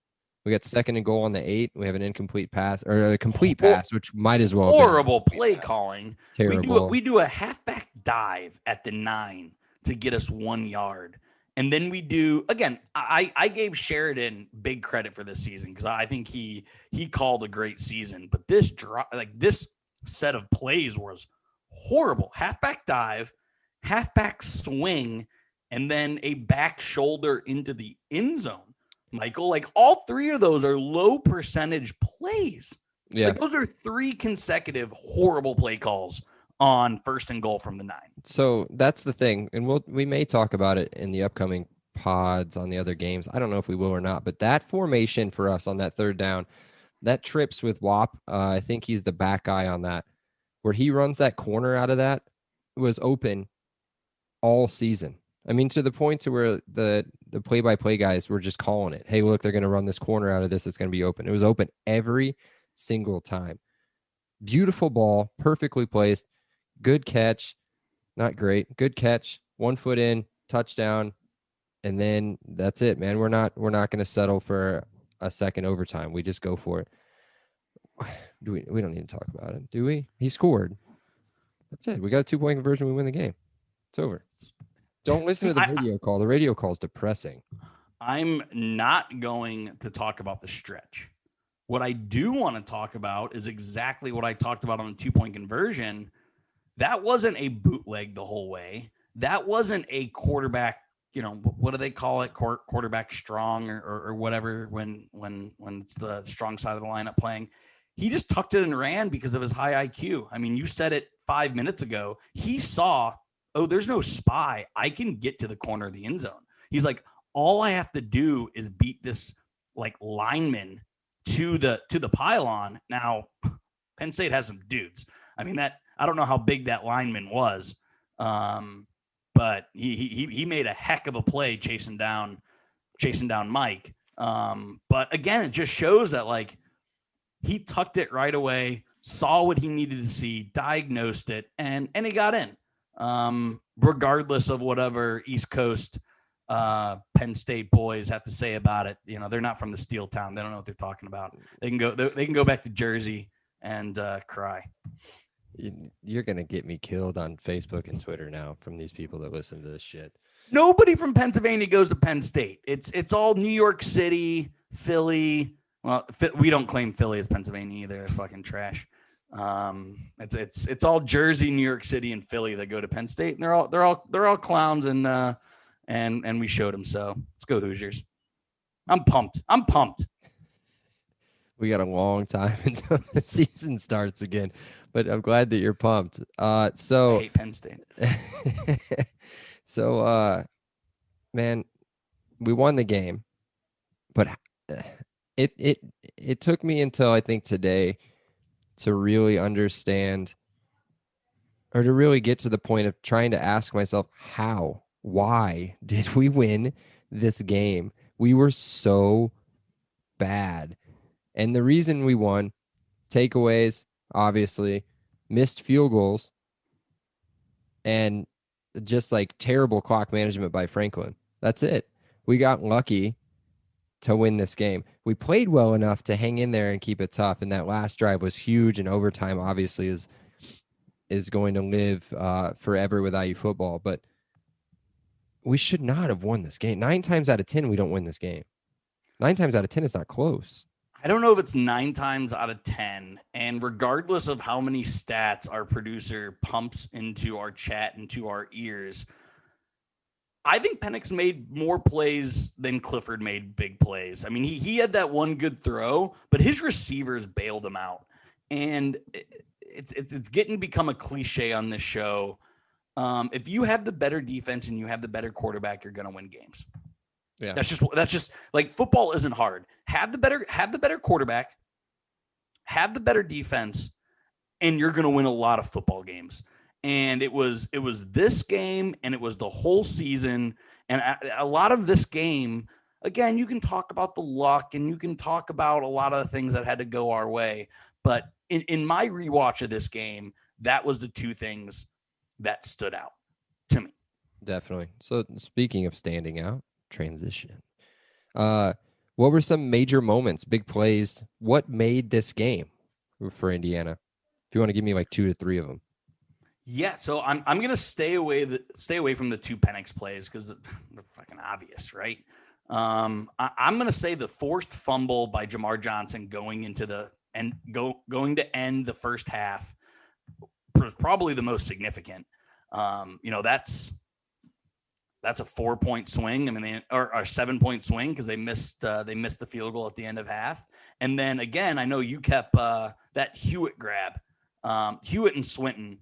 We got second and goal on the 8. We have an incomplete pass or a complete pass, which might as well horrible play calling. Terrible. We do a halfback dive at the 9 to get us 1 yard. And then we do, again, I gave Sheridan big credit for this season because I think he called a great season. But this set of plays was horrible. Halfback dive, halfback swing, and then a back shoulder into the end zone. Michael, like all 3 of those are low percentage plays. Yeah. Like, those are 3 consecutive horrible play calls on first and goal from the 9. So that's the thing. And we may talk about it in the upcoming pods on the other games. I don't know if we will or not, but that formation for us on that third down, that trips with Wop. I think he's the back guy on that, where he runs that corner out of that was open all season. I mean, to the point to where the play-by-play guys were just calling it. Hey, look, they're going to run this corner out of this. It's going to be open. It was open every single time. Beautiful ball, perfectly placed. Good catch. Not great. Good catch. 1 foot in, touchdown. And then that's it, man. We're not going to settle for a second overtime. We just go for it. We don't need to talk about it, do we? He scored. That's it. We got a 2-point conversion. We win the game. It's over. Don't listen to the radio call. The radio call is depressing. I'm not going to talk about the stretch. What I do want to talk about is exactly what I talked about on the 2-point conversion. That wasn't a bootleg the whole way. That wasn't a quarterback, what do they call it? Quarterback strong or whatever when it's the strong side of the lineup playing. He just tucked it and ran because of his high IQ. I mean, you said it 5 minutes ago. He saw, oh, there's no spy. I can get to the corner of the end zone. He's like, all I have to do is beat this like lineman to the pylon. Now, Penn State has some dudes. I mean, I don't know how big that lineman was, but he made a heck of a play chasing down Mike. But again, it just shows that like he tucked it right away, saw what he needed to see, diagnosed it, and he got in. Regardless of whatever East Coast Penn State boys have to say about it, they're not from the Steel Town. They don't know what they're talking about. They can go back to Jersey and cry. You're gonna get me killed on Facebook and Twitter now from these people that listen to this shit. Nobody from Pennsylvania goes to Penn State. It's all New York City, Philly. Well, we don't claim Philly as Pennsylvania either. They're fucking trash. It's all Jersey, New York City, and Philly that go to Penn State, and they're all clowns, and we showed them. So let's go Hoosiers. I'm pumped. We got a long time until the season starts again, but I'm glad that you're pumped. I hate Penn State. Man, we won the game, but it took me until I think today to really understand or to really get to the point of trying to ask myself, why did we win this game? We were so bad. And the reason we won, takeaways, obviously, missed field goals, and just like terrible clock management by Franklin. That's it. We got lucky to win this game. We played well enough to hang in there and keep it tough. And that last drive was huge. And overtime obviously is going to live forever with IU football. But we should not have won this game. 9 times out of 10, we don't win this game. 9 times out of 10, it's not close. I don't know if it's 9 times out of 10. And regardless of how many stats our producer pumps into our chat, into our ears, I think Penix made more plays than Clifford made big plays. I mean, he had that one good throw, but his receivers bailed him out. And it's getting to become a cliche on this show. If you have the better defense and you have the better quarterback, you're going to win games. Yeah. That's just like football isn't hard. Have the better quarterback, have the better defense, and you're going to win a lot of football games. And it was this game, and it was the whole season. And a lot of this game, again, you can talk about the luck and you can talk about a lot of the things that had to go our way. But in my rewatch of this game, that was the two things that stood out to me. Definitely. So speaking of standing out, transition. What were some major moments, big plays? What made this game for Indiana? If you want to give me like 2 to 3 of them. Yeah, so I'm gonna stay away from the 2 Penix plays because they're fucking obvious, right? I'm gonna say the forced fumble by Jamar Johnson going to end the first half was probably the most significant. That's a 4-point swing. I mean, or a 7-point swing because they missed the field goal at the end of half. And then again, I know you kept that Hewitt grab, Hewitt and Swinton.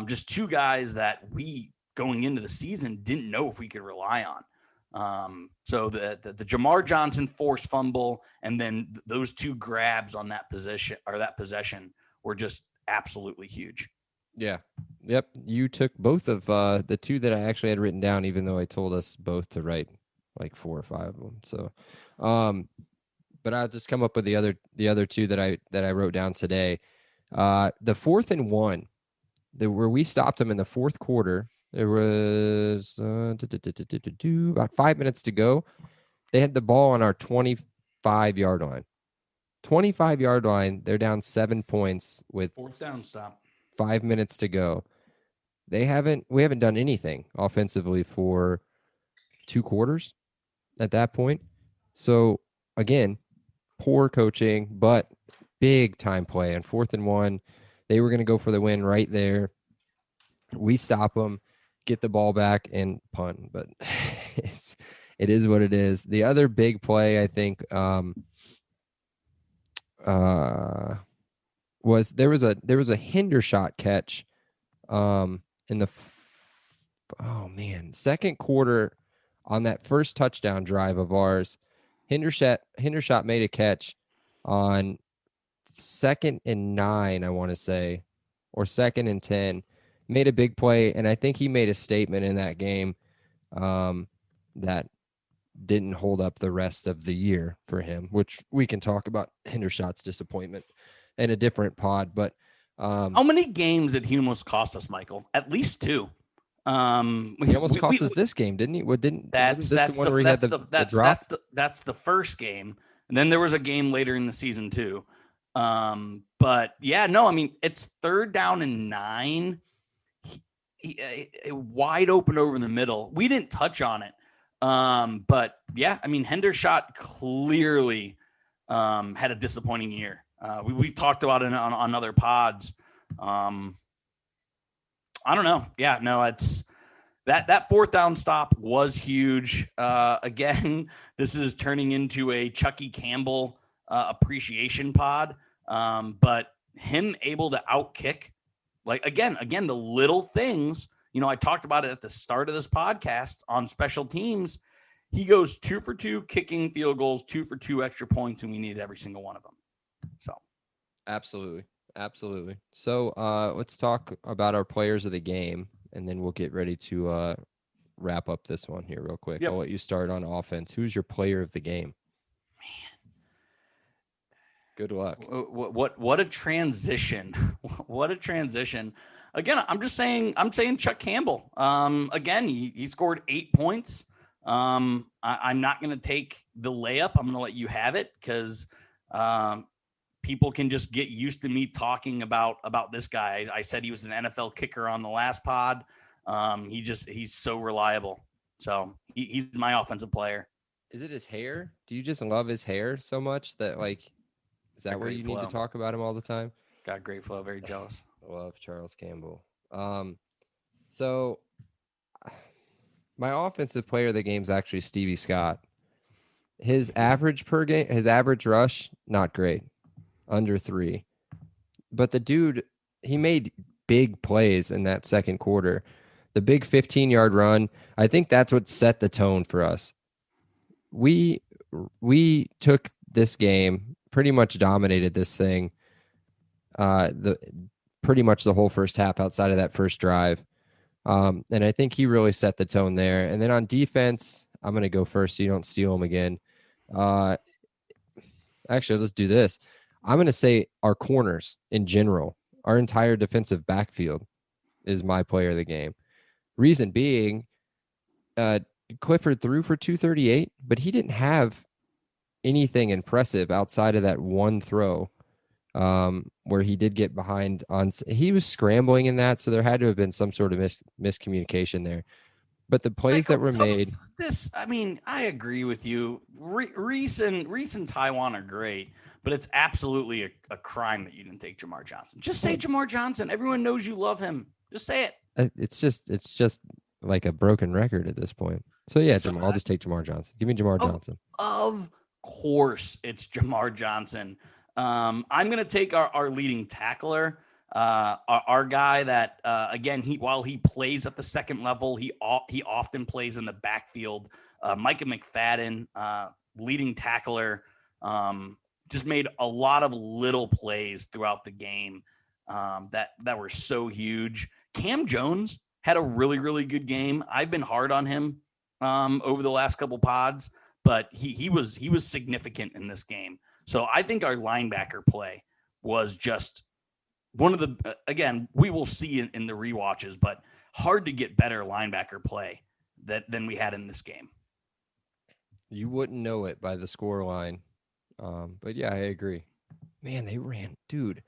Just 2 guys that we going into the season didn't know if we could rely on. So the Jamar Johnson forced fumble and then those 2 grabs on that possession were just absolutely huge. Yeah. Yep. You took both of the 2 that I actually had written down, even though I told us both to write like 4 or 5 of them. So, but I'll just come up with the other 2 that I wrote down today. The 4th and 1. Where we stopped them in the 4th quarter. There was about 5 minutes to go. They had the ball on our 25-yard line. 25-yard line. They're down 7 points with 4th down stop. 5 minutes to go. We haven't done anything offensively for 2 quarters at that point. So again, poor coaching, but big time play. And 4th and 1. They were going to go for the win right there. We stop them, get the ball back, and punt. But it is what it is. The other big play, I think, was there was a Hendershot catch in the second quarter on that first touchdown drive of ours. Hendershot made a catch on 2nd and 9, I want to say, or 2nd and 10, made a big play. And I think he made a statement in that game that didn't hold up the rest of the year for him, which we can talk about Hendershot's disappointment in a different pod. But how many games did he almost cost us, Michael? At least 2. He almost cost us this game, didn't he? That's the first game. And then there was a game later in the season too. But yeah, no, I mean, it's 3rd down and 9. He wide open over the middle. We didn't touch on it. But yeah, I mean, Hendershot clearly had a disappointing year. We've talked about it on other pods. I don't know. Yeah, no, it's that 4th down stop was huge. Again, this is turning into a Chucky Campbell appreciation pod. But him able to outkick, like again, the little things, I talked about it at the start of this podcast on special teams. He goes 2 for 2 kicking field goals, 2 for 2 extra points, and we needed every single one of them. So Absolutely. So let's talk about our players of the game, and then we'll get ready to wrap up this one here real quick. Yep. I'll let you start on offense. Who's your player of the game? Good luck. What a transition. What a transition. Again, I'm saying Chuck Campbell. Again, he scored 8 points. I'm not going to take the layup. I'm going to let you have it because people can just get used to me talking about this guy. I said he was an NFL kicker on the last pod. He's so reliable. So he's my offensive player. Is it his hair? Do you just love his hair so much that is that where you need to talk about him all the time? Got great flow. Very jealous. I love Charles Campbell. So my offensive player of the game is actually Stevie Scott. His average per game, his average rush, not great, under 3. But the dude, he made big plays in that second quarter. The big 15-yard run, I think that's what set the tone for us. We took this game, pretty much dominated this thing. Pretty much the whole first half outside of that first drive. And I think he really set the tone there. And then on defense, I'm going to go first so you don't steal him again. Actually, let's do this. I'm going to say our corners in general, our entire defensive backfield is my player of the game. Reason being, Clifford threw for 238, but he didn't have anything impressive outside of that one throw where he did get behind on. He was scrambling in that, so there had to have been some sort of miscommunication there. But the plays that were made. I agree with you. Reese and Taiwan are great, but it's absolutely a crime that you didn't take Jamar Johnson. Just say Jamar Johnson. Everyone knows you love him. Just say it. It's just like a broken record at this point. So yeah, I'll just take Jamar Johnson. Give me Jamar Johnson. Of course, it's Jamar Johnson. I'm going to take our leading tackler, our guy that, again, while he plays at the second level, he often plays in the backfield. Micah McFadden, leading tackler, just made a lot of little plays throughout the game that were so huge. Cam Jones had a really, really good game. I've been hard on him over the last couple pods, but he was significant in this game. So I think our linebacker play was just one of the, again, we will see in the rewatches, but hard to get better linebacker play than we had in this game. You wouldn't know it by the score line. But yeah, I agree. Man, they ran. Dude,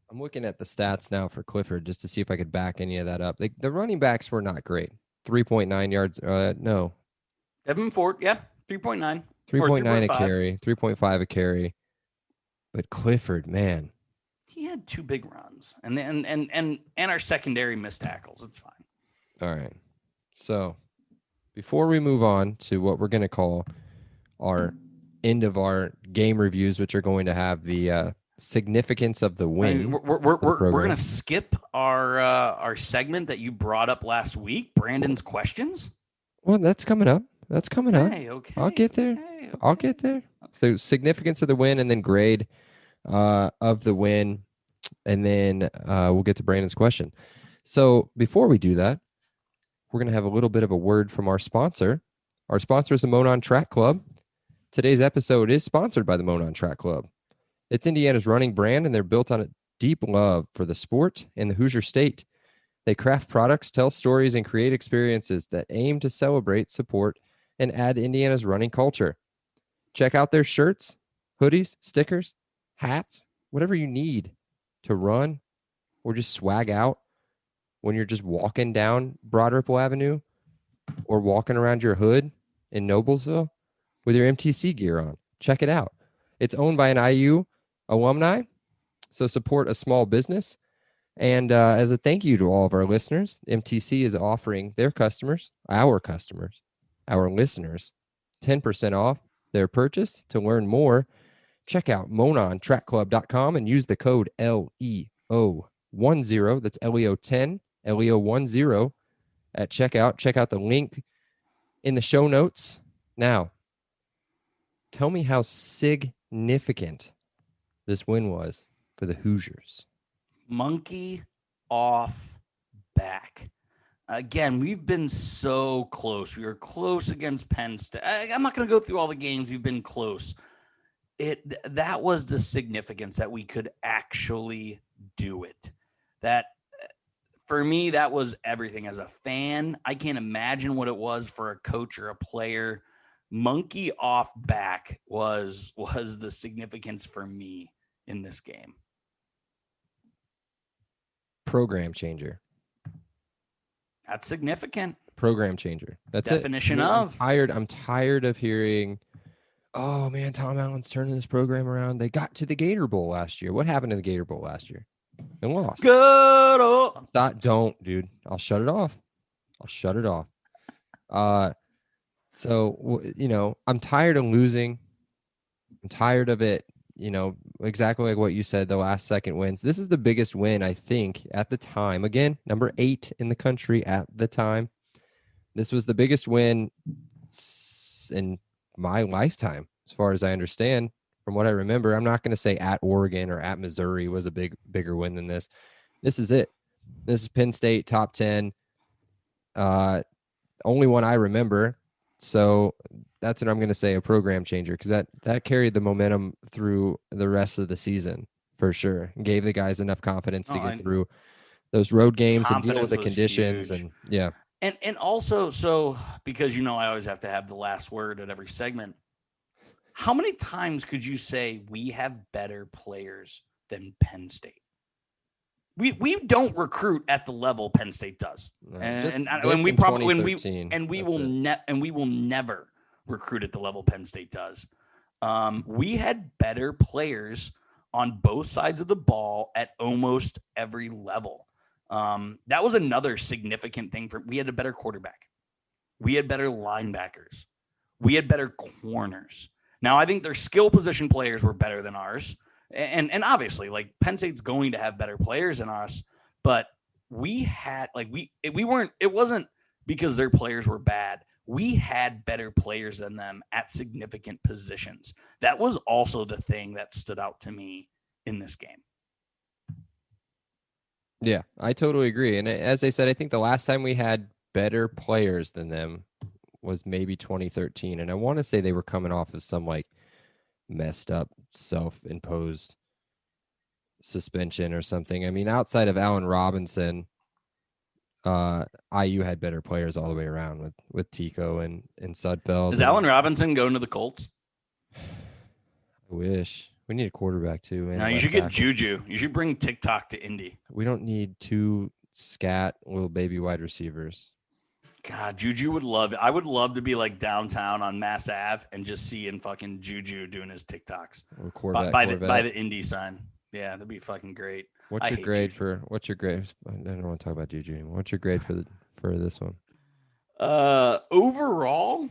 I'm looking at the stats now for Clifford just to see if I could back any of that up. The running backs were not great. 3.9 yards. No. Evan Ford, yeah, 3.9. 3.9 a carry, 3.5 a carry. But Clifford, man. He had 2 big runs. And our secondary missed tackles. It's fine. All right. So before we move on to what we're going to call our end of our game reviews, which are going to have the significance of the win. We're going to skip our segment that you brought up last week, Brandon's questions. Well, that's coming up. Hey, okay. I'll get there. Hey, okay. I'll get there. So significance of the win and then grade of the win. And then we'll get to Brandon's question. So before we do that, we're going to have a little bit of a word from our sponsor. Our sponsor is the Monon Track Club. Today's episode is sponsored by the Monon Track Club. It's Indiana's running brand, and they're built on a deep love for the sport and the Hoosier State. They craft products, tell stories, and create experiences that aim to celebrate, support, and add Indiana's running culture. Check out their shirts, hoodies, stickers, hats, whatever you need to run or just swag out when you're just walking down Broad Ripple Avenue or walking around your hood in Noblesville with your MTC gear on. Check it out. It's owned by an IU alumni, so support a small business. And as a thank you to all of our listeners, MTC is offering their customers, our listeners, 10% off their purchase. To learn more, check out monontrackclub.com and use the code LEO10. That's LEO10, LEO10 at checkout. Check out the link in the show notes. Now, tell me how significant this win was for the Hoosiers. Monkey off back. Again, we've been so close. We were close against Penn State. I'm not going to go through all the games. We've been close. That was the significance that we could actually do it. That, for me, that was everything. As a fan, I can't imagine what it was for a coach or a player. Monkey off back was the significance for me in this game. Program changer. That's significant. Program changer. That's definition it. of. I'm tired of hearing, oh man, Tom Allen's turning this program around. They got to the Gator Bowl last year. What happened to the Gator Bowl last year? They lost. Good. Don't, dude. I'll shut it off. So, I'm tired of losing. I'm tired of it, exactly like what you said, the last second wins. This is the biggest win, I think, at the time. Again, number 8 in the country at the time. This was the biggest win in my lifetime, as far as I understand. From what I remember, I'm not going to say at Oregon or at Missouri was a bigger win than this. This is it. This is Penn State top 10. Only one I remember. So that's what I'm going to say, a program changer, because that carried the momentum through the rest of the season for sure. Gave the guys enough confidence to get through those road games and deal with the conditions. Huge. And yeah. And also, so because I always have to have the last word at every segment. How many times could you say we have better players than Penn State? We don't recruit at the level Penn State does, and we will never recruit at the level Penn State does. We had better players on both sides of the ball at almost every level. That was another significant thing. We had a better quarterback, we had better linebackers, we had better corners. Now I think their skill position players were better than ours. And obviously, like, Penn State's going to have better players than us, but we had, it wasn't because their players were bad. We had better players than them at significant positions. That was also the thing that stood out to me in this game. Yeah, I totally agree. And as I said, I think the last time we had better players than them was maybe 2013. And I want to say they were coming off of some messed up self-imposed suspension or something. I mean, outside of Allen Robinson, IU had better players all the way around with Tico and Sudfeld. Is Allen Robinson going to the Colts? I wish. We need a quarterback too. No, you should get Juju. You should bring TikTok to Indy. We don't need 2 scat little baby wide receivers. God, Juju would love it. I would love to be like downtown on Mass Ave and just seeing fucking Juju doing his TikToks by the Indy sign. Yeah, that'd be fucking great. What's your grade? I don't want to talk about Juju anymore. What's your grade for this one? Overall,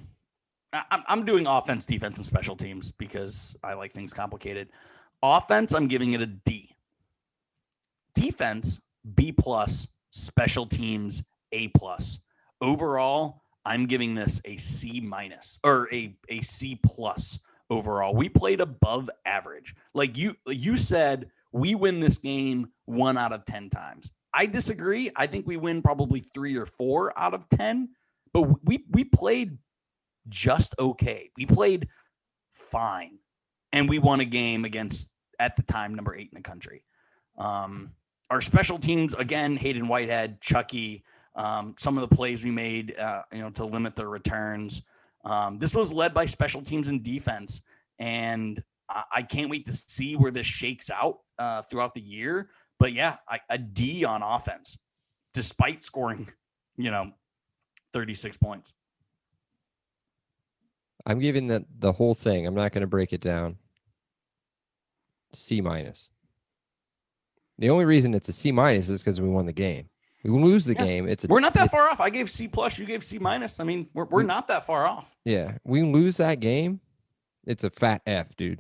I'm doing offense, defense, and special teams because I like things complicated. Offense, I'm giving it a D. Defense, B+. Special teams, A+. Overall, I'm giving this a C- or a C+ overall. We played above average. Like you said, we win this game 1 out of 10 times. I disagree. I think we win probably 3 or 4 out of 10, but we played just okay. We played fine, and we won a game against, at the time, number 8 in the country. Our special teams, again, Hayden Whitehead, Chucky, some of the plays we made, to limit their returns. This was led by special teams and defense, and I can't wait to see where this shakes out throughout the year. But yeah, a D on offense, despite scoring, 36 points. I'm giving the whole thing. I'm not going to break it down. C-. The only reason it's a C- is because we won the game. We lose the game. We're not that far off. I gave C+. You gave C-. I mean, we're not that far off. Yeah, we lose that game. It's a fat F, dude.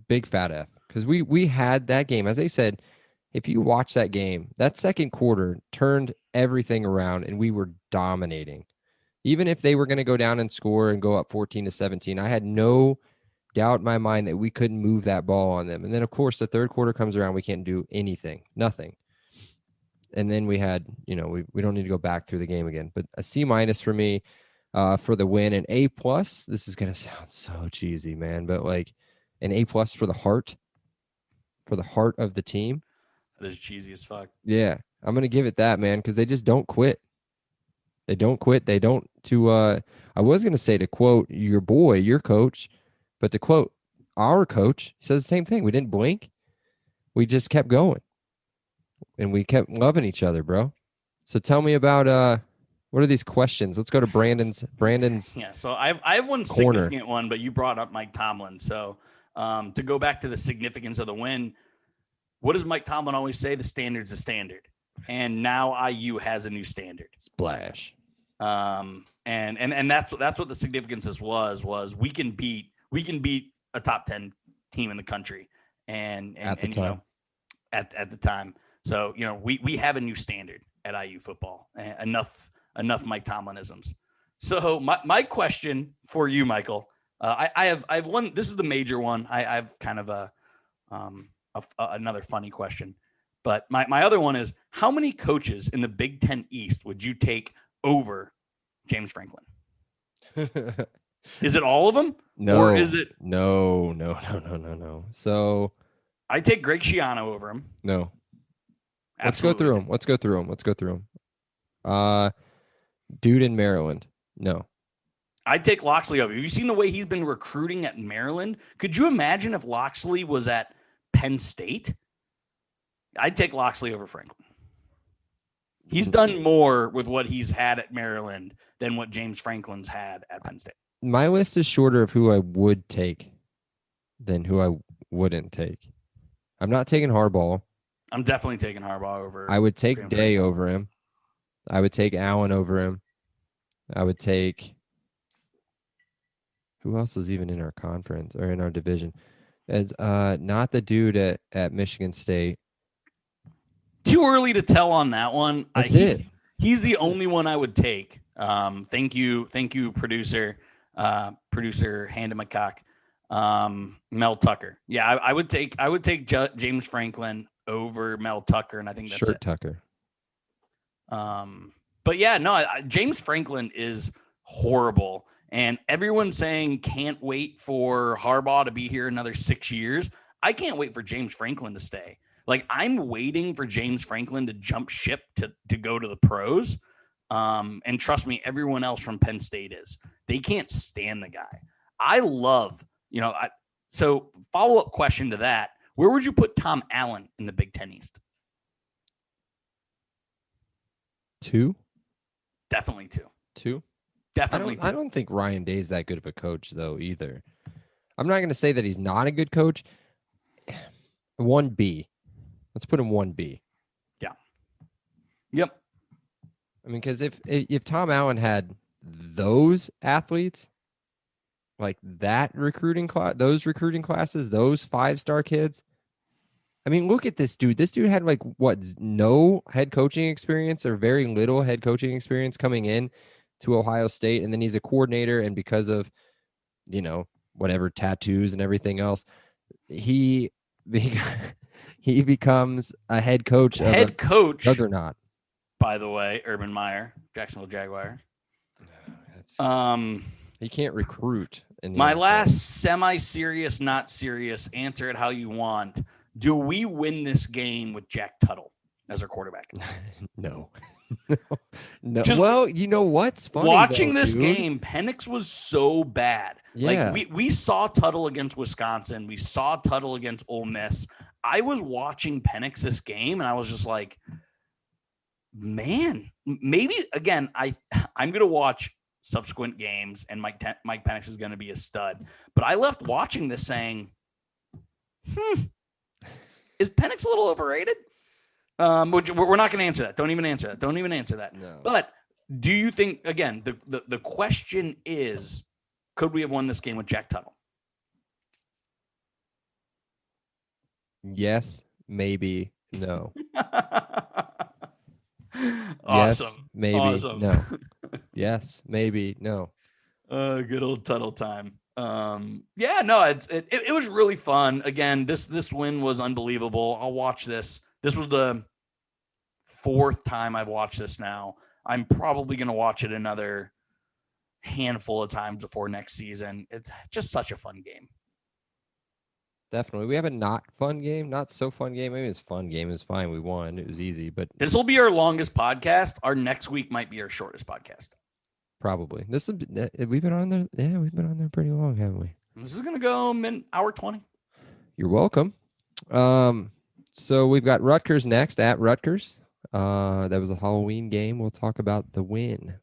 Big fat F. Because we had that game. As I said, if you watch that game, that second quarter turned everything around and we were dominating. Even if they were going to go down and score and go up 14-17, I had no doubt in my mind that we couldn't move that ball on them. And then, of course, the third quarter comes around. We can't do anything, nothing. And then we had, we don't need to go back through the game again, but a C- for me for the win, and A+. This is going to sound so cheesy, man, but like an A+ for the heart of the team. That is cheesy as fuck. Yeah, I'm going to give it that, man, because they just don't quit. They don't quit. They don't I was going to say to quote your boy, your coach, but to quote our coach, he says the same thing. We didn't blink. We just kept going. And we kept loving each other, bro. So tell me about what are these questions? Let's go to Brandon's. Yeah, so I have one significant one, but you brought up Mike Tomlin. So to go back to the significance of the win, what does Mike Tomlin always say? The standard's a standard. And now IU has a new standard. Splash. And that's what the significance was we can beat a top 10 team in the country and at the time. So, we have a new standard at IU football. Enough Mike Tomlinisms. So my question for you, Michael, I have one. This is the major one. I have kind of another funny question, but my other one is, how many coaches in the Big Ten East would you take over James Franklin? Is it all of them? No. Or is it? No. So I take Greg Schiano over him. No. Absolutely. Let's go through them. Dude in Maryland. No. I'd take Loxley over. Have you seen the way he's been recruiting at Maryland? Could you imagine if Loxley was at Penn State? I'd take Loxley over Franklin. He's done more with what he's had at Maryland than what James Franklin's had at Penn State. My list is shorter of who I would take than who I wouldn't take. I'm not taking Harbaugh. I'm definitely taking Harbaugh over. I would take Day over him. I would take Allen over him. I would take, who else is even in our conference or in our division? It's not the dude at Michigan State. Too early to tell on that one. That's it. He's the only one I would take. Thank you, producer Handa McCock. Mel Tucker. Yeah, I would take James Franklin over Mel Tucker, and I think that's Shirt it. Tucker. But yeah, no, James Franklin is horrible, and everyone's saying can't wait for Harbaugh to be here another 6 years. I can't wait for James Franklin to stay. Like, I'm waiting for James Franklin to jump ship to go to the pros. And trust me, everyone else from Penn State is. They can't stand the guy. I love, so follow-up question to that. Where would you put Tom Allen in the Big Ten East? 2? Definitely 2. 2? Definitely 2. I don't think Ryan Day's that good of a coach, though, either. I'm not going to say that he's not a good coach. 1B. Let's put him 1B. Yeah. Yep. I mean, because if Tom Allen had those athletes, like that recruiting class, those recruiting classes, those 5-star kids. I mean, look at this dude. This dude had no head coaching experience or very little head coaching experience coming in to Ohio State. And then he's a coordinator. And because of, whatever tattoos and everything else, he becomes a head coach. Juggernaut. By the way, Urban Meyer, Jacksonville Jaguars. He can't recruit. My last semi-serious, not serious, answer it how you want. Do we win this game with Jack Tuttle as our quarterback? No. No. Well, you know what's funny? Watching this game, Penix was so bad. Yeah. Like we saw Tuttle against Wisconsin. We saw Tuttle against Ole Miss. I was watching Penix this game, and I was just like, man, maybe, again, I'm going to watch subsequent games, and Mike Penix is going to be a stud. But I left watching this saying, is Penix a little overrated? We're not going to answer that. Don't even answer that. No. But do you think, again, the question is, could we have won this game with Jack Tuttle? Yes, maybe, no. Awesome. Yes, maybe, Awesome. no. Yes, maybe, no. Good old Tuttle time. Yeah, no, it was really fun. Again, this win was unbelievable. I'll watch this. This was the 4th time I've watched this now. I'm probably going to watch it another handful of times before next season. It's just such a fun game. Definitely. We have a not fun game, not so fun game. Maybe it's a fun game. It was fine. We won. It was easy, but This will be our longest podcast. Our next week might be our shortest podcast. probably. We've been on there. Yeah, we've been on there pretty long, haven't we? This is going to go hour 20. You're welcome. So we've got Rutgers next at Rutgers. That was a Halloween game. We'll talk about the win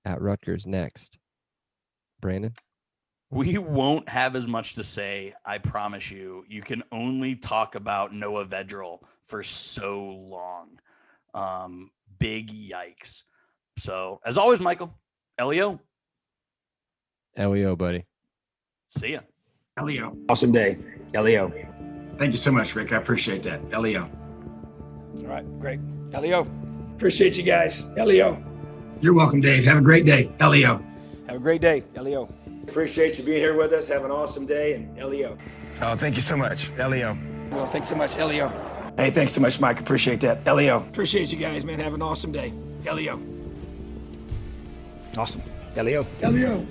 at Rutgers next. Brandon? We won't have as much to say, I promise you. You can only talk about Noah Vedral for so long. Big yikes. So, as always, Michael, Elio, LEO, buddy. see ya. Elio. Awesome day. Elio. Thank you so much, Rick. I appreciate that. Elio. All right, great. Elio. Appreciate you guys. Elio. You're welcome, Dave. Have a great day. Elio. Have a great day, Elio. Appreciate you being here with us. Have an awesome day. And Elio. Oh, thank you so much, Elio. Well, thanks so much, Elio. Hey, thanks so much, Mike. Appreciate that. Elio. Appreciate you guys, man. Have an awesome day. Elio. Awesome. Elio. Elio.